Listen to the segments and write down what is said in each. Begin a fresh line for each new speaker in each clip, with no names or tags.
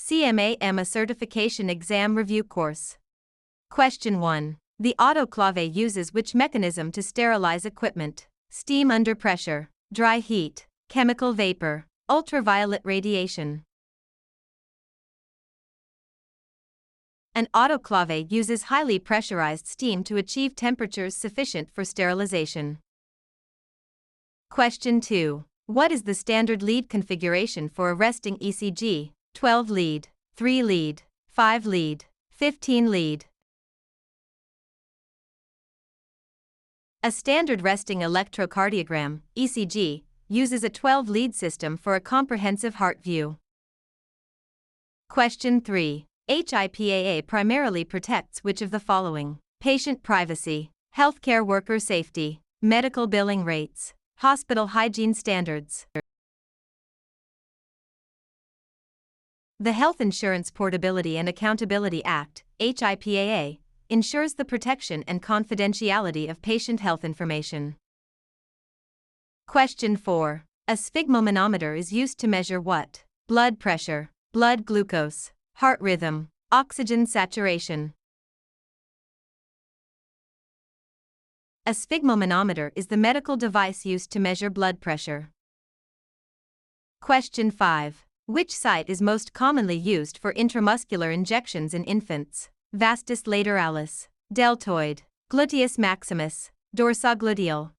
CMA AAMA Certification Exam Review Course. Question 1. The autoclave uses which mechanism to sterilize equipment? Steam under pressure, dry heat, chemical vapor, ultraviolet radiation. An autoclave uses highly pressurized steam to achieve temperatures sufficient for sterilization. Question 2. What is the standard lead configuration for a resting ECG? 12 lead, 3 lead, 5 lead, 15 lead. A standard resting electrocardiogram, ECG, uses a 12-lead system for a comprehensive heart view. Question 3. HIPAA primarily protects which of the following? Patient privacy, healthcare worker safety, medical billing rates, hospital hygiene standards. The Health Insurance Portability and Accountability Act, HIPAA, ensures the protection and confidentiality of patient health information. Question 4. A sphygmomanometer is used to measure what? Blood pressure, blood glucose, heart rhythm, oxygen saturation. A sphygmomanometer is the medical device used to measure blood pressure. Question 5. Which site is most commonly used for intramuscular injections in infants? Vastus lateralis, deltoid, gluteus maximus, dorsogluteal.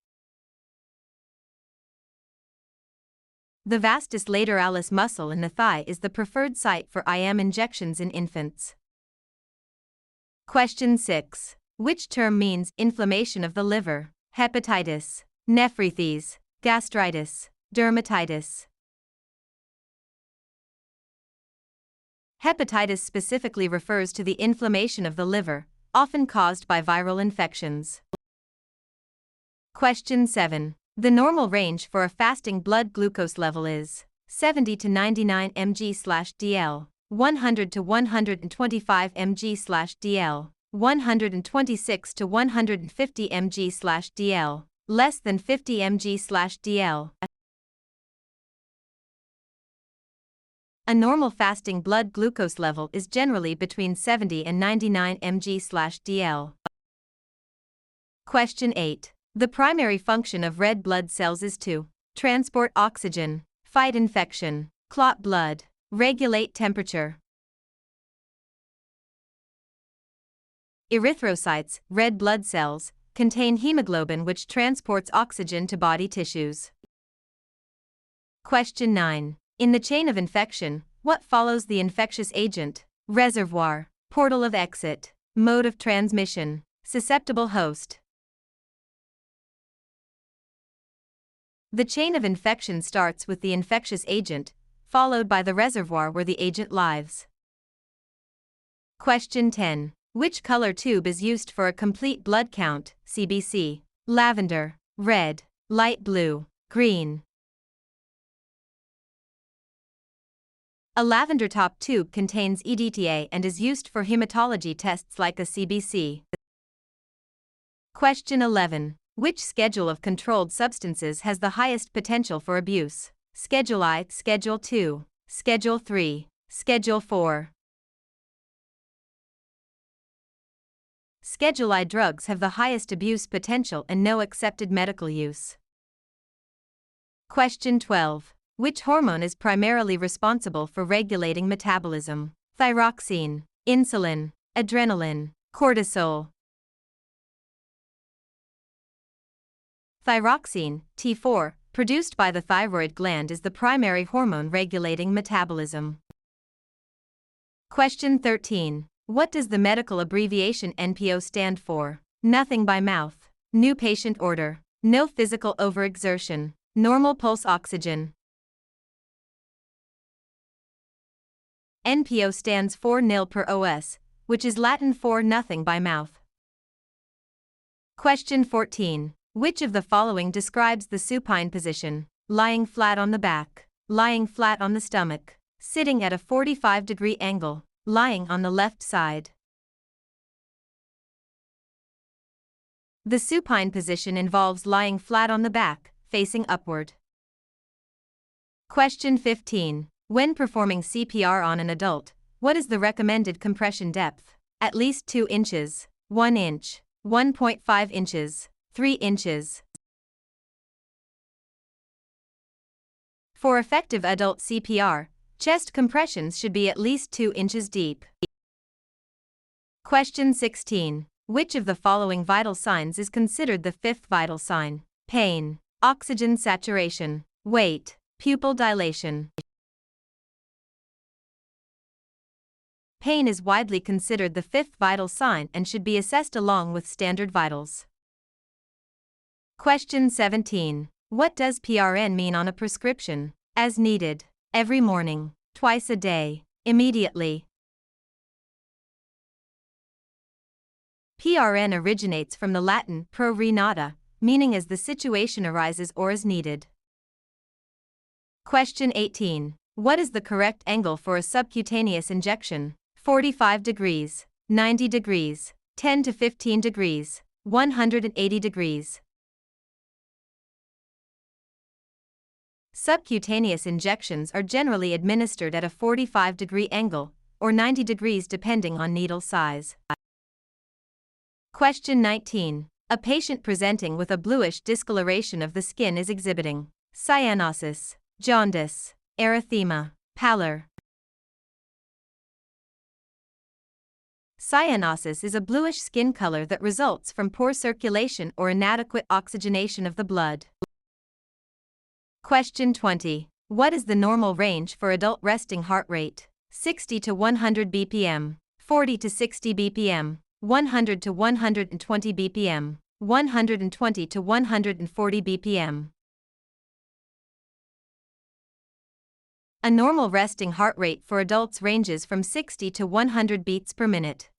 The vastus lateralis muscle in the thigh is the preferred site for IM injections in infants. Question 6. Which term means inflammation of the liver? Hepatitis, nephritis, gastritis, dermatitis. Hepatitis specifically refers to the inflammation of the liver, often caused by viral infections. Question 7. The normal range for a fasting blood glucose level is 70 to 99 mg/dl, 100 to 125 mg/dl, 126 to 150 mg/dl, less than 50 mg/dl. A normal fasting blood glucose level is generally between 70 and 99 mg/dl. Question 8. The primary function of red blood cells is to transport oxygen, fight infection, clot blood, regulate temperature. Erythrocytes, red blood cells, contain hemoglobin which transports oxygen to body tissues. Question 9. In the chain of infection, what follows the infectious agent? Reservoir, portal of exit, mode of transmission, susceptible host. The chain of infection starts with the infectious agent, followed by the reservoir where the agent lives. Question 10. Which color tube is used for a complete blood count? CBC. Lavender, red, light blue, green. A lavender top tube contains EDTA and is used for hematology tests like a CBC. Question 11. Which schedule of controlled substances has the highest potential for abuse? Schedule I, Schedule II, Schedule III, Schedule IV. Schedule I drugs have the highest abuse potential and no accepted medical use. Question 12. Which hormone is primarily responsible for regulating metabolism? Thyroxine, insulin, adrenaline, cortisol. Thyroxine, T4, produced by the thyroid gland is the primary hormone regulating metabolism. Question 13. What does the medical abbreviation NPO stand for? Nothing by mouth, new patient order, no physical overexertion, normal pulse oxygen. NPO stands for nil per os, which is Latin for nothing by mouth. Question 14. Which of the following describes the supine position? Lying flat on the back, lying flat on the stomach, sitting at a 45-degree angle, lying on the left side. The supine position involves lying flat on the back, facing upward. Question 15. When performing CPR on an adult, What is the recommended compression depth? At least 2 inches, 1 inch, 1.5 inches, 3 inches. For effective adult CPR, chest compressions should be at least 2 inches deep. Question 16. Which of the following vital signs is considered the fifth vital sign? Pain, oxygen saturation, weight, pupil dilation. Pain is widely considered the fifth vital sign and should be assessed along with standard vitals. Question 17. What does PRN mean on a prescription? As needed, every morning, twice a day, immediately. PRN originates from the Latin pro re nata, meaning as the situation arises or as needed. Question 18. What is the correct angle for a subcutaneous injection? 45 degrees, 90 degrees, 10 to 15 degrees, 180 degrees. Subcutaneous injections are generally administered at a 45-degree angle, or 90 degrees depending on needle size. Question 19. A patient presenting with a bluish discoloration of the skin is exhibiting cyanosis, jaundice, erythema, pallor. Cyanosis is a bluish skin color that results from poor circulation or inadequate oxygenation of the blood. Question 20. What is the normal range for adult resting heart rate? 60 to 100 bpm, 40 to 60 bpm, 100 to 120 bpm, 120 to 140 bpm. A normal resting heart rate for adults ranges from 60 to 100 beats per minute.